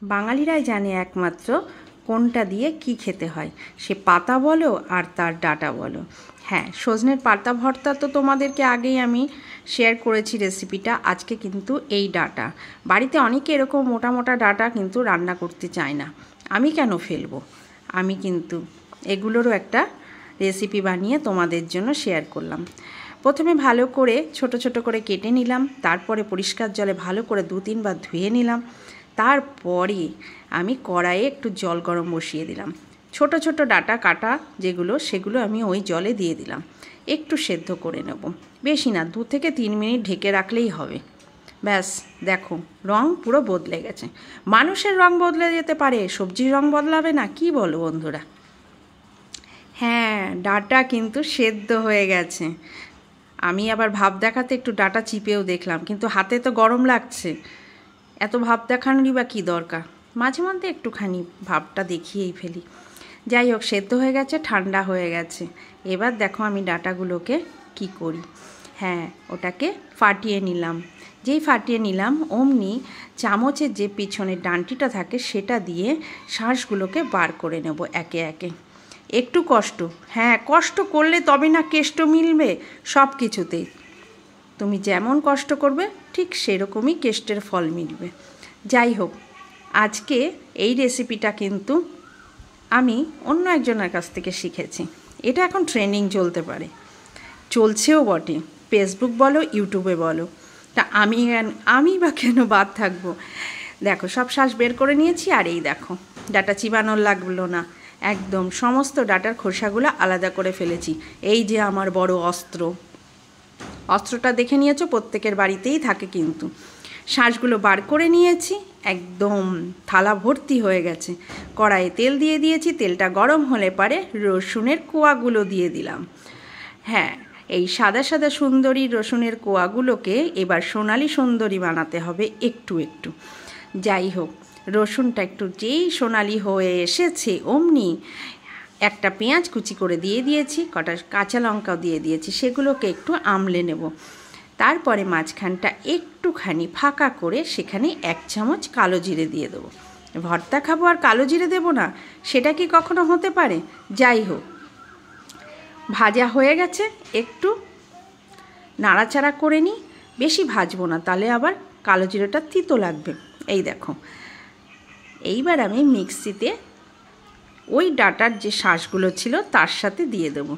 বাঙালিরাই জানে একমাত্র কোনটা দিয়ে কি খেতে হয়, সে পাতা বলো আর তার ডাঁটা বলো। হ্যাঁ, সজনের পাতা ভর্তা তো তোমাদেরকে আগেই আমি শেয়ার করেছি রেসিপিটা। আজকে কিন্তু এই ডাঁটা, বাড়িতে অনেকে এরকম মোটা মোটা ডাঁটা কিন্তু রান্না করতে চায় না, আমি কেন ফেলবো? আমি কিন্তু এগুলোরও একটা রেসিপি বানিয়ে তোমাদের জন্য শেয়ার করলাম। প্রথমে ভালো করে ছোট ছোট করে কেটে নিলাম, তারপরে পরিষ্কার জলে ভালো করে 2-3 বার ধুয়ে নিলাম। তারপরে আমি কড়াইয়ে একটু জল গরম বসিয়ে দিলাম। ছোট ছোট ডাঁটা কাটা যেগুলো, সেগুলো আমি ওই জলে দিয়ে দিলাম, একটু সেদ্ধ করে নেব। বেশি না, 2 থেকে 3 মিনিট ঢেকে রাখলেই হবে। ব্যাস, দেখো রং পুরো বদলে গেছে। মানুষের রং বদলে যেতে পারে, সবজির রং বদলাবে না? কি বলো বন্ধুরা? হ্যাঁ, ডাঁটা কিন্তু সেদ্ধ হয়ে গেছে। আমি আবার ভাব দেখাতে একটু ডাঁটা চিপেও দেখলাম, কিন্তু হাতে তো গরম লাগছে, এত ভাব দেখানোরই বা কী দরকার? মাঝে মধ্যে একটুখানি ভাবটা দেখিয়েই ফেলি। যাই হোক, সেদ্ধ হয়ে গেছে, ঠান্ডা হয়ে গেছে। এবার দেখো আমি ডাঁটাগুলোকে কি করি। হ্যাঁ, ওটাকে ফাটিয়ে নিলাম। যেই ফাটিয়ে নিলাম অমনি চামচের যে পিছনের ডান্টিটা থাকে সেটা দিয়ে শাঁসগুলোকে বার করে নেব একে একে। একটু কষ্ট, হ্যাঁ কষ্ট করলে তবে না কেষ্ট মিলবে সব কিছুতেই। তুমি যেমন কষ্ট করবে ঠিক সেরকমই কেষ্টের ফল মিলবে। যাই হোক, আজকে এই রেসিপিটা কিন্তু আমি অন্য একজনের কাছ থেকে শিখেছি। এটা এখন ট্রেন্ডিং চলতে পারে, চলছেও বটে, ফেসবুক বলো ইউটিউবে বলো। তা আমি বা কেন বাদ থাকবো? দেখো সব শাঁস বের করে নিয়েছি, আর এই দেখো ডাঁটা চিবানোর লাগলো না, একদম সমস্ত ডাঁটার খোসাগুলো আলাদা করে ফেলেছি। এই যে আমার বড় অস্ত্রটা দেখে নিয়েছো, প্রত্যেকের বাড়িতেই থাকে কিন্তু। শাঁসগুলো বার করে নিয়েছি, একদম থালা ভর্তি হয়ে গেছে। কড়াইয়ে তেল দিয়ে দিয়েছি, তেলটা গরম হলে পরে রসুনের কোয়াগুলো দিয়ে দিলাম। হ্যাঁ, এই সাদা সাদা সুন্দরী রসুনের কোয়াগুলোকে এবার সোনালি সুন্দরী বানাতে হবে একটু একটু। যাই হোক, রসুনটা একটু যেই সোনালি হয়ে এসেছে অমনি একটা পেঁয়াজ কুচি করে দিয়ে দিয়েছি, কটা কাঁচা লঙ্কাও দিয়ে দিয়েছি, সেগুলোকে একটু আমলে নেব। তারপরে মাঝখানটা একটুখানি ফাঁকা করে সেখানে 1 চামচ কালো জিরে দিয়ে দেবো। ভর্তা খাবো আর কালো জিরে দেবো না, সেটা কি কখনো হতে পারে? যাই হোক, ভাজা হয়ে গেছে, একটু নাড়াচাড়া করে নিই, বেশি ভাজবো না, তাহলে আবার কালো জিরেটা তিতো লাগবে। এই দেখো, এইবার আমি মিক্সিতে ওই ডাঁটার যে শাঁসগুলো ছিল তার সাথে দিয়ে দেবো।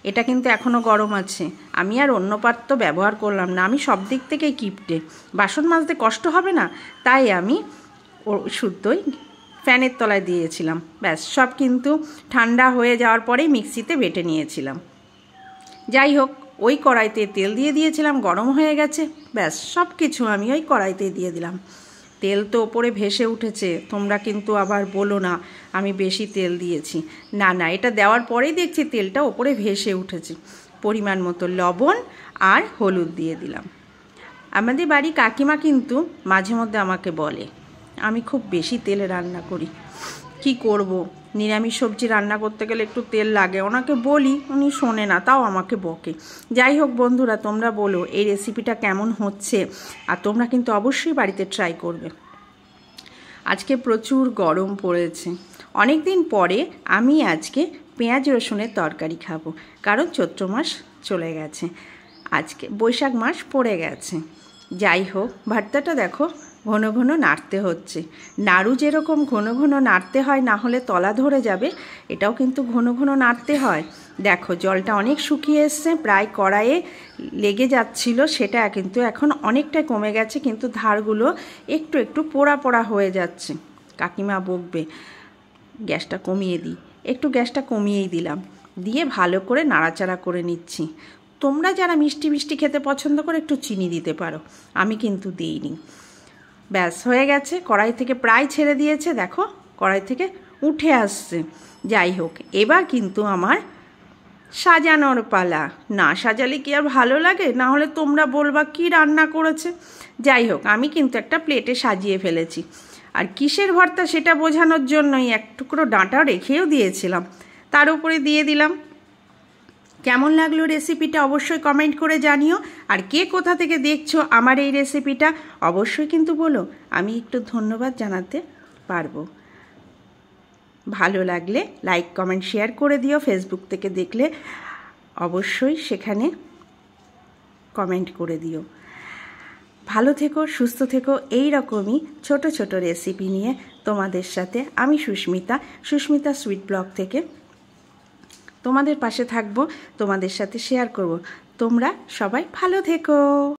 এটা কিন্তু এখনও গরম আছে, আমি আর অন্য পাত্র ব্যবহার করলাম না, আমি সব দিক থেকেই কিপটে, বাসন মাজতে কষ্ট হবে না, তাই আমি শুদ্ধই ফ্যানের তলায় দিয়েছিলাম। ব্যাস, সব কিন্তু ঠান্ডা হয়ে যাওয়ার পরেই মিক্সিতে বেটে নিয়েছিলাম। যাই হোক, ওই কড়াইতে তেল দিয়ে দিয়েছিলাম, গরম হয়ে গেছে। ব্যাস, সব কিছু আমি ওই কড়াইতে দিয়ে দিলাম। তেল তো ওপরে ভেসে উঠেছে, তোমরা কিন্তু আবার বলো না আমি বেশি তেল দিয়েছি। না না, এটা দেওয়ার পরেই দেখছি তেলটা ওপরে ভেসে উঠেছে। পরিমাণ মতো লবণ আর হলুদ দিয়ে দিলাম। আমাদের বাড়ি কাকিমা কিন্তু মাঝে মধ্যে আমাকে বলে আমি খুব বেশি তেলে রান্না করি। কি করব, নিরামিষ সবজি রান্না করতে গেলে একটু তেল লাগে, ওনাকে বলি উনি শোনে না, তাও আমাকে বকে। যাই হোক বন্ধুরা, তোমরা বলো এই রেসিপিটা কেমন হচ্ছে, আর তোমরা কিন্তু অবশ্যই বাড়িতে ট্রাই করবে। আজকে প্রচুর গরম পড়েছে, অনেক দিন পরে আমি আজকে পেঁয়াজ রসুনের তরকারি খাবো, কারণ চৈত্র মাস চলে গেছে, আজকে বৈশাখ মাস পড়ে গেছে। যাই হোক, ভর্তাটা দেখো ঘন ঘন নাড়তে হচ্ছে। নাড়ু যেরকম ঘন ঘন নাড়তে হয়, না হলে তলা ধরে যাবে, এটাও কিন্তু ঘন ঘন নাড়তে হয়। দেখো জলটা অনেক শুকিয়ে এসছে, প্রায় কড়াইয়ে লেগে যাচ্ছিল, সেটা কিন্তু এখন অনেকটাই কমে গেছে, কিন্তু ধারগুলো একটু একটু পোড়া পোড়া হয়ে যাচ্ছে। কাকিমা বকবে, গ্যাসটা কমিয়ে দিই। একটু গ্যাসটা কমিয়েই দিলাম, দিয়ে ভালো করে নাড়াচাড়া করে নিচ্ছি। তোমরা যারা মিষ্টি মিষ্টি খেতে পছন্দ করে একটু চিনি দিতে পারো, আমি কিন্তু দিইনি। ব্যাস হয়ে গেছে, কড়াই থেকে প্রায় ছেড়ে দিয়েছে, দেখো কড়াই থেকে উঠে আসছে। যাই হোক, এবার কিন্তু আমার সাজানোর পালা। না সাজালে কি আর ভালো লাগে? না হলে তোমরা বলবা কি রান্না করেছে। যাই হোক, আমি কিন্তু একটা প্লেটে সাজিয়ে ফেলেছি, আর কিসের ভর্তা সেটা বোঝানোর জন্যই এক টুকরো ডাঁটা রেখেও দিয়েছিলাম, তার উপরে দিয়ে দিলাম। কেমন লাগলো রেসিপিটা অবশ্যই কমেন্ট করে জানিও, আর কে কোথা থেকে দেখছো আমার এই রেসিপিটা অবশ্যই কিন্তু বলো। আমি একটু ধন্যবাদ জানাতে পারবো। ভালো লাগলে লাইক কমেন্ট শেয়ার করে দিও। ফেসবুক থেকে দেখলে অবশ্যই সেখানে কমেন্ট করে দিও। ভালো থেকো, সুস্থ থেকো। এই রকমই ছোট ছোট রেসিপি নিয়ে তোমাদের সাথে আমি সুস্মিতা সুইট ব্লগ থেকে তোমাদের পাশে থাকবো, তোমাদের সাথে শেয়ার করব। তোমরা সবাই ভালো থেকো।